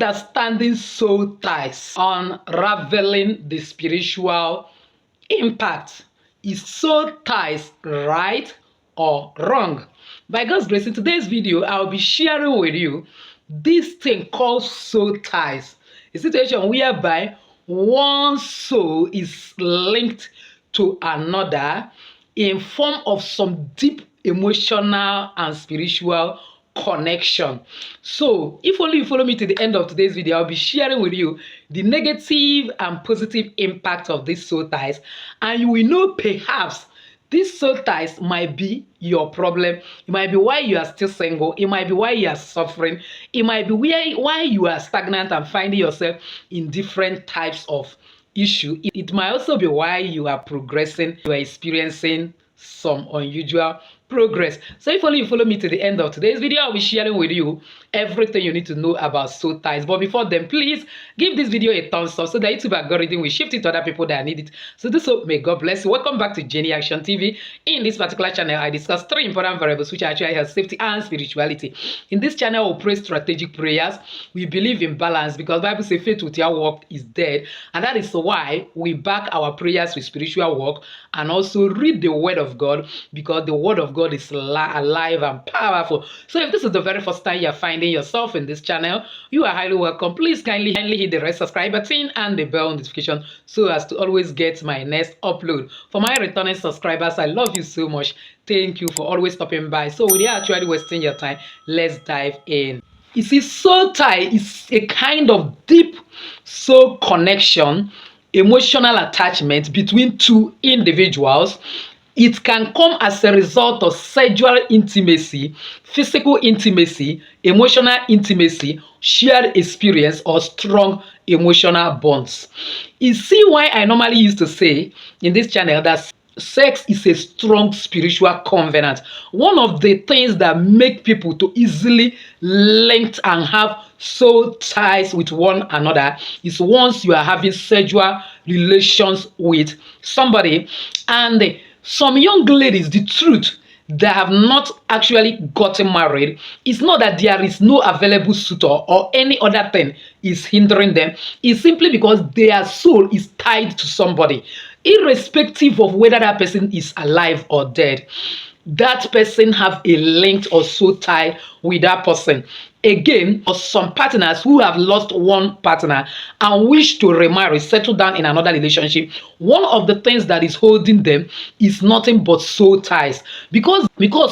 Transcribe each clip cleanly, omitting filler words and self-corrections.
Understanding soul ties, unraveling the spiritual impact. Is soul ties right or wrong? By God's grace, in today's video, I'll be sharing with you this thing called soul ties. A situation whereby one soul is linked to another in form of some deep emotional and spiritual connection. So if only you follow me to the end of today's video, I'll be sharing with you the negative and positive impact of these soul ties, and you will know perhaps these soul ties might be your problem. It might be why you are still single. It might be why you are suffering. It might be why you are stagnant and finding yourself in different types of issue. It might also be why you are progressing, you are experiencing some unusual progress. So if only you follow me to the end of today's video, I'll be sharing with you everything you need to know about soul ties. But before then, please give this video a thumbs up so that YouTube algorithm will shift it to other people that need it. So do so. May God bless you. Welcome back to Jenny Action TV. In this particular channel, I discuss three important variables which actually have safety and spirituality. In this channel, we pray strategic prayers. We believe in balance because the Bible says faith without work is dead, and that is why we back our prayers with spiritual work and also read the Word of God, because the Word of God is alive and powerful. So if this is the very first time you're finding yourself in this channel, you are highly welcome. Please kindly hit the red subscribe button and the bell notification so as to always get my next upload. For my returning subscribers, I love you so much. Thank you for always stopping by. So without actually wasting your time, let's dive in. You see, soul tie is a kind of deep soul connection, emotional attachment between two individuals. It can come as a result of sexual intimacy, physical intimacy, emotional intimacy, shared experience, or strong emotional bonds. You see why I normally used to say in this channel that sex is a strong spiritual covenant. One of the things that make people to easily link and have soul ties with one another is once you are having sexual relations with somebody. And some young ladies, the truth, they have not actually gotten married. It's not that there is no available suitor or any other thing is hindering them. It's simply because their soul is tied to somebody, irrespective of whether that person is alive or dead. That person have a link or soul tie with that person. Again, for some partners who have lost one partner and wish to remarry, settle down in another relationship, one of the things that is holding them is nothing but soul ties. Because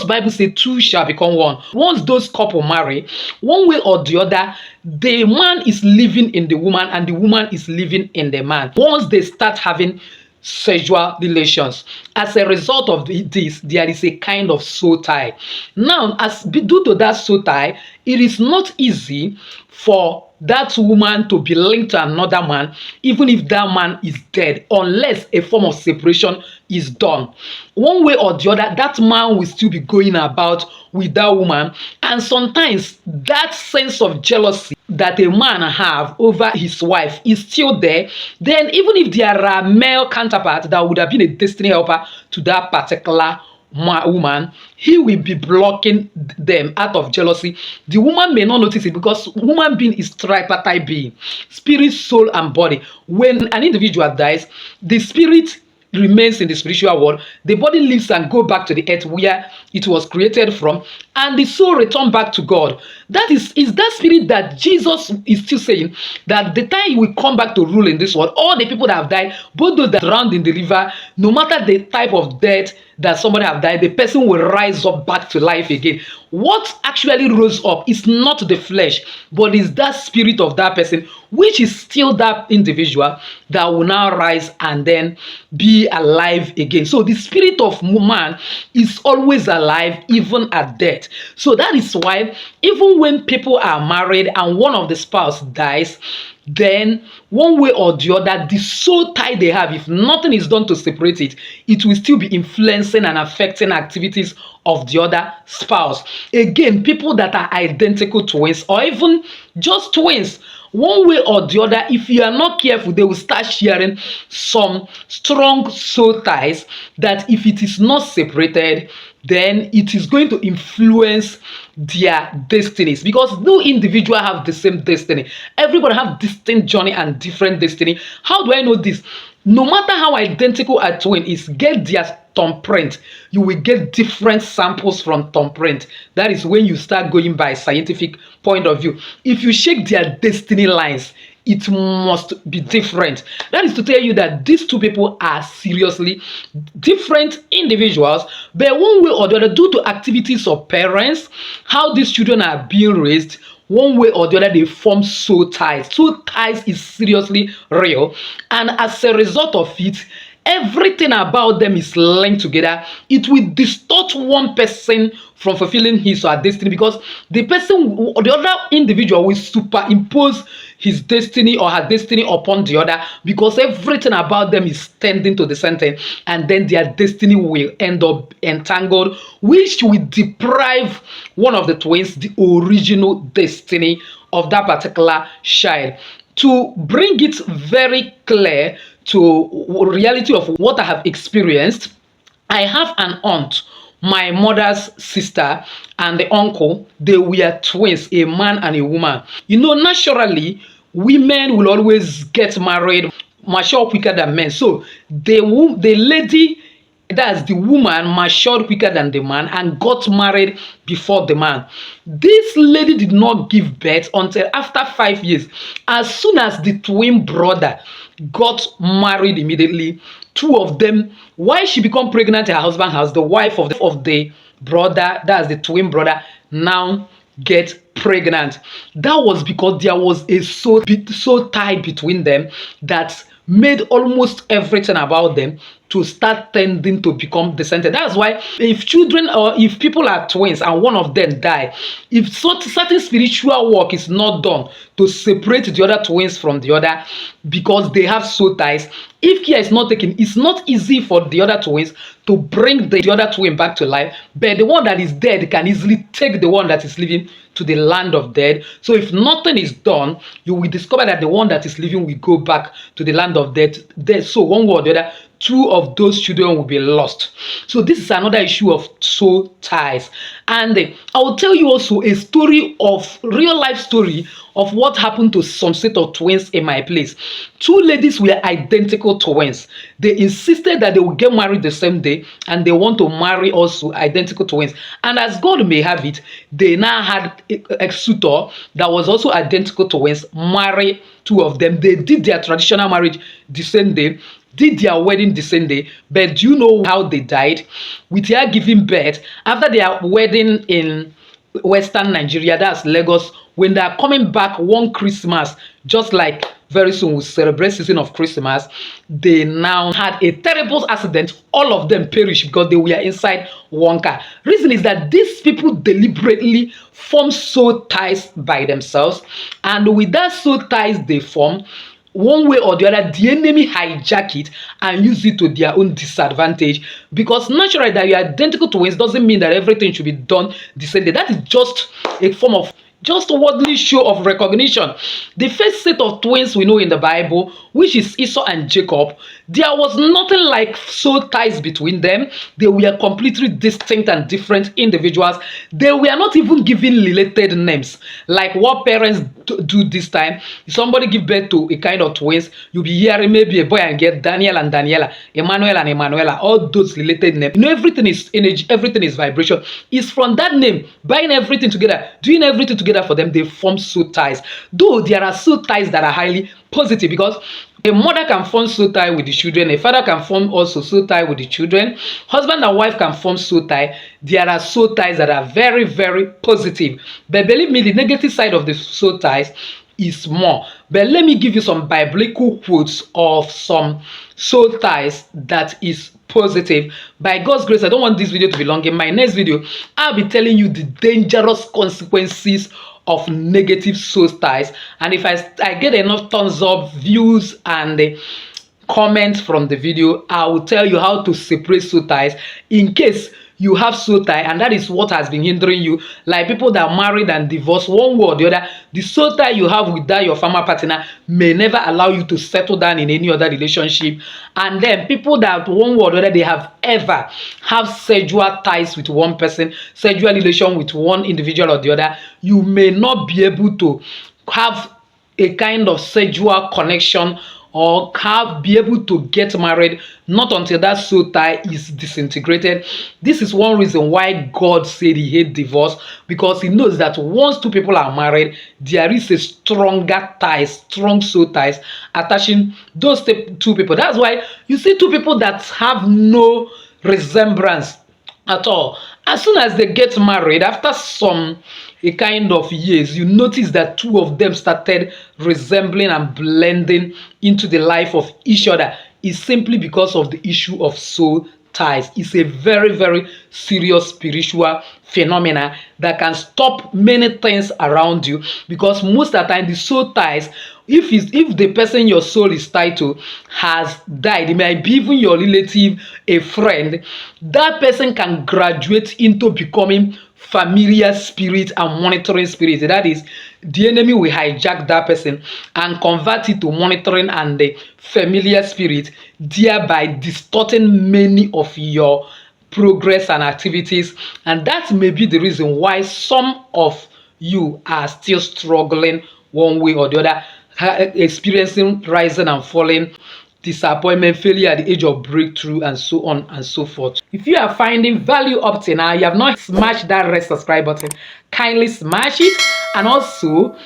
Bible says two shall become one. Once those couple marry, one way or the other, the man is living in the woman and the woman is living in the man. Once they start having sexual relations, as a result of this, there is a kind of soul tie. Now, due to that soul tie, it is not easy for that woman to be linked to another man, even if that man is dead, unless a form of separation is done. One way or the other, that man will still be going about with that woman, and sometimes that sense of jealousy that a man have over his wife is still there. Then even if there are male counterparts that would have been a destiny helper to that particular woman, he will be blocking them out of jealousy. The woman may not notice it because human being is tripartite being, spirit, soul, and body. When an individual dies, the spirit remains in the spiritual world, the body lives and go back to the earth where it was created from, and the soul return back to God. That is that spirit that Jesus is still saying that the time he will come back to rule in this world, all the people that have died, both those that drowned in the river, no matter the type of death that somebody have died, the person will rise up back to life again. What actually rose up is not the flesh, but is that spirit of that person, which is still that individual that will now rise and then be alive again. So the spirit of man is always alive even at death. So that is why even when people are married and one of the spouse dies, then one way or the other, the soul tie they have, if nothing is done to separate it, it will still be influencing and affecting activities of the other spouse. Again, people that are identical twins or even just twins, one way or the other, if you are not careful, they will start sharing some strong soul ties that if it is not separated, then it is going to influence their destinies, because no individual have the same destiny. Everybody have distinct journey and different destiny. How do I know this? No matter how identical a twin is, get their thumbprint, you will get different samples from thumbprint. That is when you start going by scientific point of view. If you shake their destiny lines, it must be different. That is to tell you that these two people are seriously different individuals, but one way or the other, due to activities of parents, how these children are being raised, one way or the other, they form soul ties. Soul ties is seriously real, and as a result of it, everything about them is linked together. It will distort one person from fulfilling his or her destiny, because the person or the other individual will superimpose his destiny or her destiny upon the other, because everything about them is tending to the center, and then their destiny will end up entangled, which will deprive one of the twins the original destiny of that particular child. To bring it very clear to reality of what I have experienced, I have an aunt, my mother's sister, and the uncle. They were twins, a man and a woman. You know, naturally, women will always get married mature quicker than men. So the lady, that's the woman, matured quicker than the man and got married before the man. This lady did not give birth until after 5 years. As soon as the twin brother got married immediately, two of them, while she became pregnant at her husband's house, the wife of the brother, that's the twin brother, now get pregnant. That was because there was a soul tie between them that made almost everything about them to start tending to become descended. That's why if children or if people are twins and one of them die, if certain spiritual work is not done to separate the other twins from the other, because they have soul ties, if care is not taken, it's not easy for the other twins to bring the other twin back to life, but the one that is dead can easily take the one that is living to the land of dead. So if nothing is done, you will discover that the one that is living will go back to the land of dead. So one way or the other, two of those children will be lost. So this is another issue of soul ties. And I will tell you also a story of real life story of what happened to some set of twins in my place. Two ladies were identical twins. They insisted that they would get married the same day, and they want to marry also identical twins. And as God may have it, they now had a suitor that was also identical twins marry two of them. They did their traditional marriage the same day, did their wedding the same day. But do you know how they died? With their giving birth, after their wedding in Western Nigeria, that's Lagos, when they are coming back one Christmas, just like very soon we celebrate season of Christmas, they now had a terrible accident. All of them perished because they were inside one car. Reason is that these people deliberately form soul ties by themselves, and with that soul ties they form, one way or the other, the enemy hijack it and use it to their own disadvantage. Because naturally, that you're identical twins doesn't mean that everything should be done the same day. That is just a form of just a worldly show of recognition. The first set of twins we know in the Bible, which is Esau and Jacob, there was nothing like soul ties between them. They were completely distinct and different individuals. They were not even given related names like what parents do this time. If somebody give birth to a kind of twins, you'll be hearing maybe a boy and get Daniel and Daniela, Emmanuel and Emanuela, all those related names. You know, everything is energy, everything is vibration. It's from that name, buying everything together, doing everything together for them, they form soul ties. Though there are soul ties that are highly positive, because a mother can form soul tie with the children, a father can form also soul tie with the children, husband and wife can form soul tie. There are soul ties that are very, very positive. But believe me, the negative side of the soul ties is more. But let me give you some biblical quotes of some soul ties that is positive. By God's grace, I don't want this video to be long. In my next video, I'll be telling you the dangerous consequences of negative soul ties. And if I get enough thumbs up, views, and comments from the video, I will tell you how to separate soul ties in case you have soul tie, and that is what has been hindering you. Like people that are married and divorced, one way or the other, the soul tie you have with that your former partner may never allow you to settle down in any other relationship. And then people that one way or the other, they have ever have sexual ties with one person, sexual relation with one individual or the other, you may not be able to have a kind of sexual connection or be able to get married, not until that soul tie is disintegrated. This is one reason why God said he hates divorce, because he knows that once two people are married, there is a stronger ties, strong soul ties attaching those two people. That's why you see two people that have no resemblance at all, as soon as they get married, after some a kind of years, you notice that two of them started resembling and blending into the life of each other. Is simply because of the issue of soul ties. It's a very, very serious spiritual phenomena that can stop many things around you, because most of the time the soul ties, if the person your soul is tied to has died, it might be even your relative, a friend, that person can graduate into becoming familiar spirit and monitoring spirit. That is, the enemy will hijack that person and convert it to monitoring and the familiar spirit, thereby distorting many of your progress and activities. And that may be the reason why some of you are still struggling one way or the other, experiencing rising and falling, disappointment, failure at the age of breakthrough, and so on and so forth. If you are finding value up till now, you have not smashed that red subscribe button, kindly smash it, and also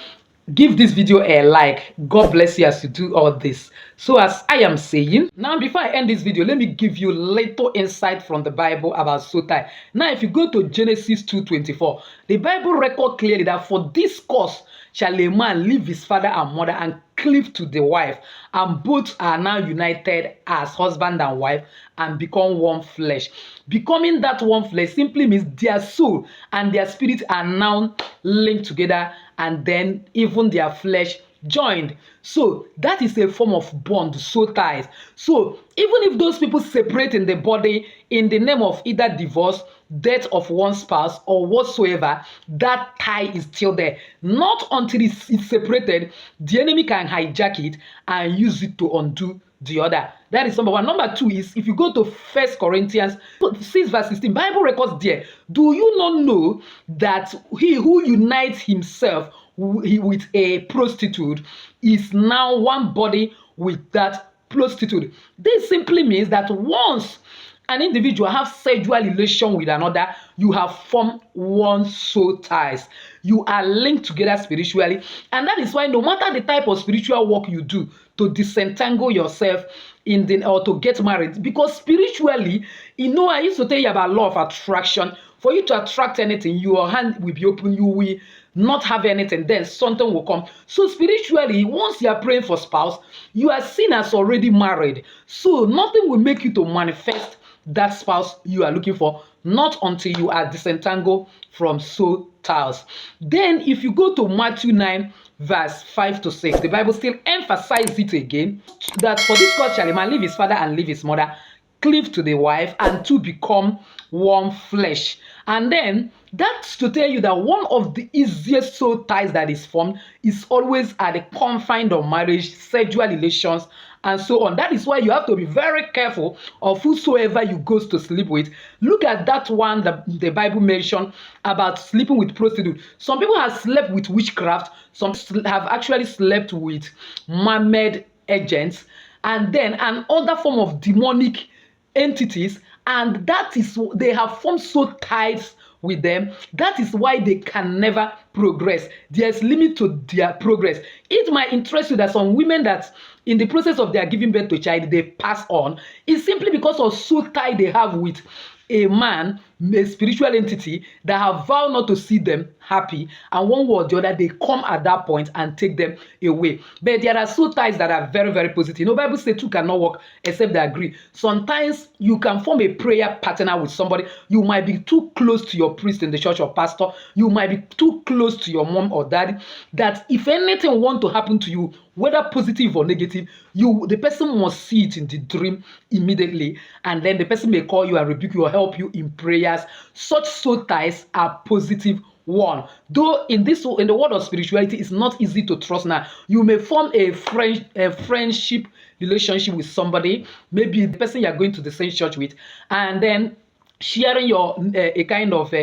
give this video a like. God bless you as you do all this. So as I am saying, now before I end this video, let me give you little insight from the Bible about soul tie. Now if you go to Genesis 2:24, the Bible record clearly that for this cause shall a man leave his father and mother and cleave to the wife, and both are now united as husband and wife and become one flesh. Becoming that one flesh simply means their soul and their spirit are now linked together, and then even their flesh joined. So that is a form of bond, soul ties. So even if those people separate in the body in the name of either divorce, death of one spouse, or whatsoever, that tie is still there. Not until it's separated, the enemy can hijack it and use it to undo the other. That is number one. Number two is, if you go to 1 Corinthians 6 verse 16, Bible records there, do you not know that he who unites himself with a prostitute is now one body with that prostitute? This simply means that once an individual have sexual relation with another, you have formed one soul ties. You are linked together spiritually, and that is why no matter the type of spiritual work you do to disentangle yourself or to get married, because spiritually, I used to tell you about law of attraction. For you to attract anything, your hand will be open, you will not have anything, then something will come. So spiritually, once you are praying for spouse, you are seen as already married. So nothing will make you to manifest that spouse you are looking for, not until you are disentangled from soul ties. Then if you go to Matthew 9 verse 5 to 6, the Bible still emphasizes it again, that for this cause shall a man leave his father and leave his mother, cleave to the wife, and to become one flesh. And then that's to tell you that one of the easiest soul ties that is formed is always at the confine of marriage, sexual relations, and so on. That is why you have to be very careful of whosoever you go to sleep with. Look at that one that the Bible mentioned about sleeping with prostitute. Some people have slept with witchcraft. Some have actually slept with mermaid agents, and then another form of demonic entities, and that is, they have formed soul ties with them. That is why they can never progress. There's limit to their progress. It might interest you that some women that in the process of their giving birth to a child, they pass on, is simply because of soul tie they have with a man, a spiritual entity that have vowed not to see them happy, and one way or the other they come at that point and take them away. But there are soul ties that are very, very positive. Bible says two cannot work except they agree. Sometimes you can form a prayer partner with somebody. You might be too close to your priest in the church or pastor. You might be too close to your mom or daddy, that if anything want to happen to you, whether positive or negative, the person must see it in the dream immediately, and then the person may call you and rebuke you or help you in prayer desires, such soul ties are positive one. Though in the world of spirituality, it's not easy to trust now. You may form a friendship relationship with somebody, maybe the person you are going to the same church with, and then sharing your a kind of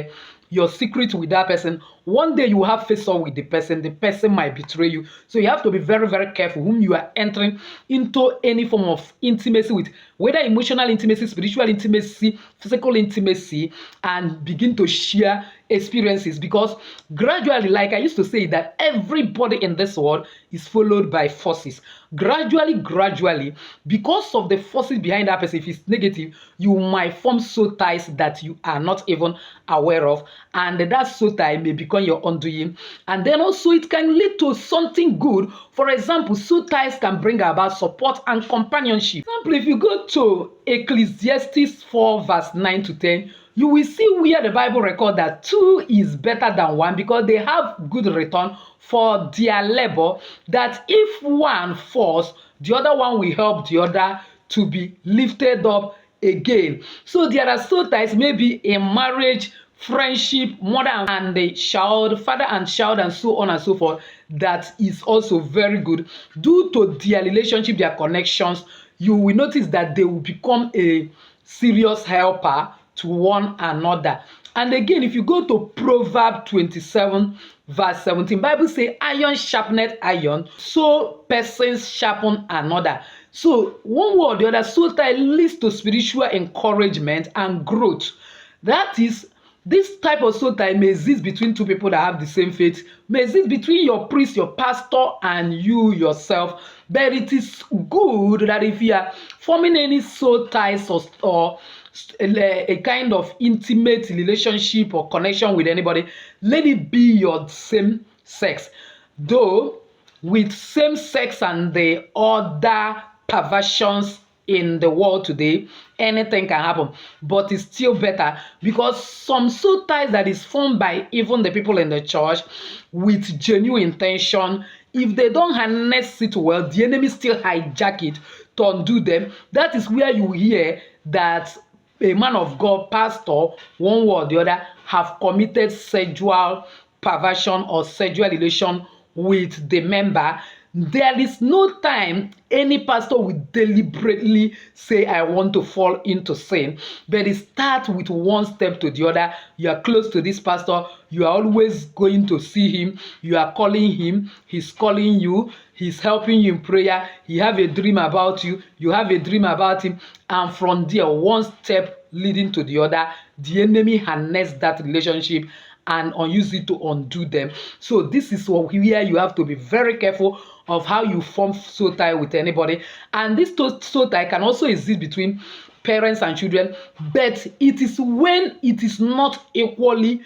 your secret with that person. One day you have face off with the person might betray you. So you have to be very, very careful whom you are entering into any form of intimacy with, whether emotional intimacy, spiritual intimacy, physical intimacy, and begin to share experiences. Because gradually, like I used to say, that everybody in this world is followed by forces. Gradually, because of the forces behind that person, if it's negative, you might form soul ties that you are not even aware of, and that soul tie may become your undoing. And then also it can lead to something good. For example, soul ties can bring about support and companionship. For example, if you go to Ecclesiastes 4 verse 9 to 10, you will see where the Bible records that two is better than one because they have good return for their labor, that if one falls, the other one will help the other to be lifted up again. So there are soul ties, maybe in marriage, friendship, mother and the child, father and child, and so on and so forth. That is also very good. Due to their relationship, their connections, you will notice that they will become a serious helper to one another. And again, if you go to Proverbs 27 verse 17, Bible say iron sharpeneth iron, so persons sharpen another. So one way or the other, soul tie leads to spiritual encouragement and growth. That is, this type of soul tie may exist between two people that have the same faith, may exist between your priest, your pastor, and you yourself. But it is good that if you are forming any soul ties or a kind of intimate relationship or connection with anybody, let it be your same sex. Though with same sex and the other perversions in the world today, anything can happen, but it's still better because some soul ties that is formed by even the people in the church with genuine intention, if they don't harness it well, the enemy still hijack it to undo them. That is where you hear that a man of God, pastor, one way or the other, have committed sexual perversion or sexual relation with the member. There is no time any pastor will deliberately say, I want to fall into sin. But it starts with one step to the other. You are close to this pastor. You are always going to see him. You are calling him. He's calling you. He's helping you in prayer. He have a dream about you. You have a dream about him. And from there, one step leading to the other, the enemy harnessed that relationship and use it to undo them. So this is where you have to be very careful of how you form soul tie with anybody. And this soul tie can also exist between parents and children, but it is when it is not equally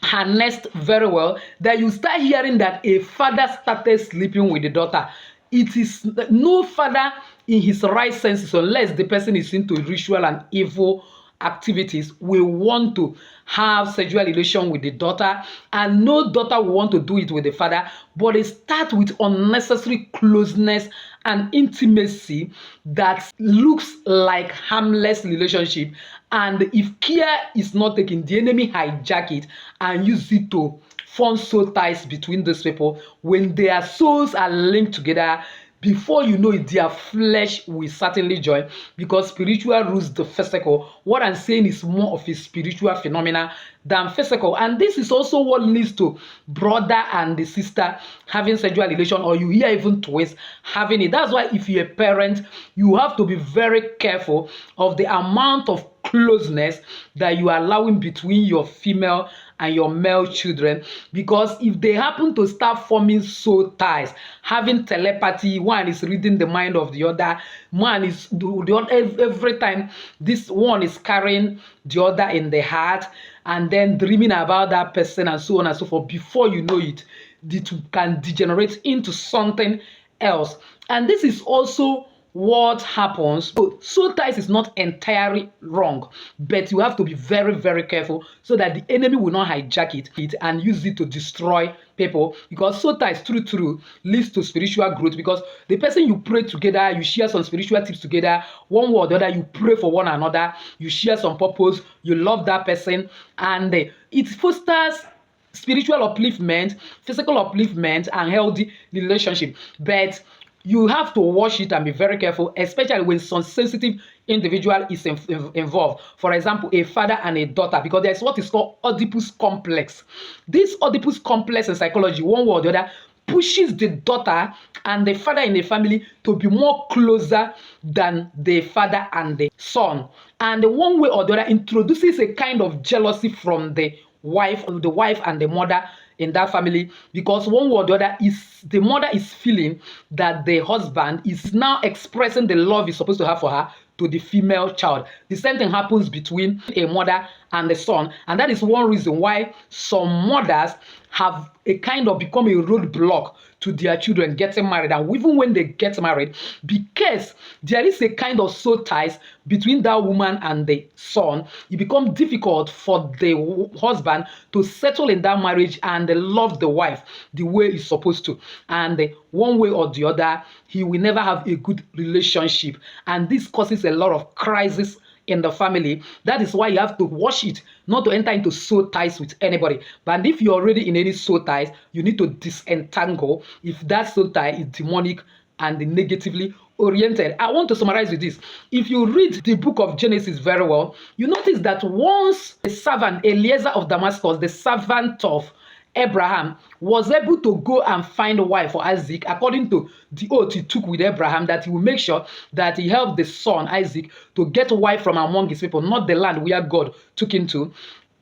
harnessed very well that you start hearing that a father started sleeping with the daughter. It is no father in his right senses, unless the person is into ritual and evil activities, will want to have sexual relation with the daughter, and no daughter will want to do it with the father. But it starts with unnecessary closeness and intimacy that looks like harmless relationship, and if care is not taken, the enemy hijack it and use it to form soul ties between those people. When their souls are linked together, before you know it, their flesh will certainly join, because spiritual rules the physical. What I'm saying is more of a spiritual phenomena than physical. And this is also what leads to brother and the sister having sexual relation, or you hear even twins having it. That's why if you're a parent, you have to be very careful of the amount of closeness that you are allowing between your female and your male children, because if they happen to start forming soul ties, having telepathy, one is reading the mind of the other, one is every time this one is carrying the other in the heart and then dreaming about that person and so on and so forth, before you know it, it can degenerate into something else. And this is also what happens. So soul ties is not entirely wrong, but you have to be very, very careful so that the enemy will not hijack it and use it to destroy people, because soul ties true leads to spiritual growth, because the person you pray together, you share some spiritual tips together, one way or the other, you pray for one another, you share some purpose, you love that person, and it fosters spiritual upliftment, physical upliftment, and healthy relationship. But you have to watch it and be very careful, especially when some sensitive individual is involved. For example, a father and a daughter, because there's what is called Oedipus complex. This Oedipus complex in psychology, one way or the other, pushes the daughter and the father in the family to be more closer than the father and the son. And the one way or the other introduces a kind of jealousy from the wife and the mother in that family, because one way or the other is the mother is feeling that the husband is now expressing the love he's supposed to have for her to the female child. The same thing happens between a mother and the son, and that is one reason why some mothers have a kind of become a roadblock to their children getting married, and even when they get married, because there is a kind of soul ties between that woman and the son, it becomes difficult for the husband to settle in that marriage and love the wife the way he's supposed to, and one way or the other he will never have a good relationship, and this causes a lot of crisis in the family. That is why you have to watch it, not to enter into soul ties with anybody. But if you're already in any soul ties, you need to disentangle if that soul tie is demonic and negatively oriented. I want to summarize with this. If you read the book of Genesis very well, you notice that once the servant Eliezer of Damascus, the servant of Abraham, was able to go and find a wife for Isaac, according to the oath he took with Abraham, that he will make sure that he helped the son Isaac to get a wife from among his people, not the land where God took him to.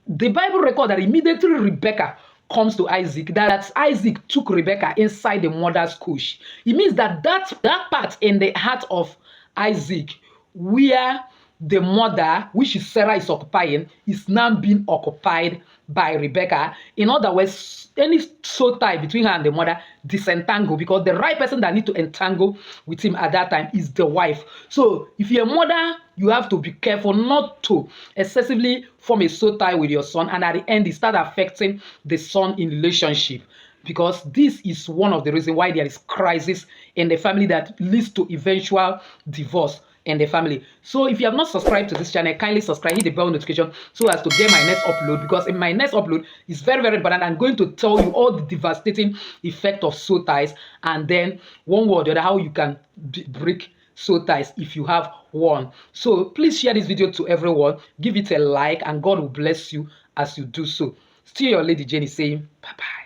The Bible records that immediately Rebekah comes to Isaac, that Isaac took Rebekah inside the mother's couch. It means that part in the heart of Isaac where the mother, which is Sarah, is occupying, is now being occupied by Rebekah. In other words, any soul tie between her and the mother disentangle, because the right person that need to entangle with him at that time is the wife. So if you're a mother, you have to be careful not to excessively form a soul tie with your son, and at the end it start affecting the son in relationship, because this is one of the reasons why there is crisis in the family that leads to eventual divorce in the family. So if you have not subscribed to this channel, kindly subscribe, hit the bell notification so as to get my next upload, because in my next upload is very, very important. I'm going to tell you all the devastating effect of soul ties, and then one way or the other how you can break soul ties if you have one. So please share this video to everyone, give it a like, and God will bless you as you do so. Still your Lady Jenny saying bye bye.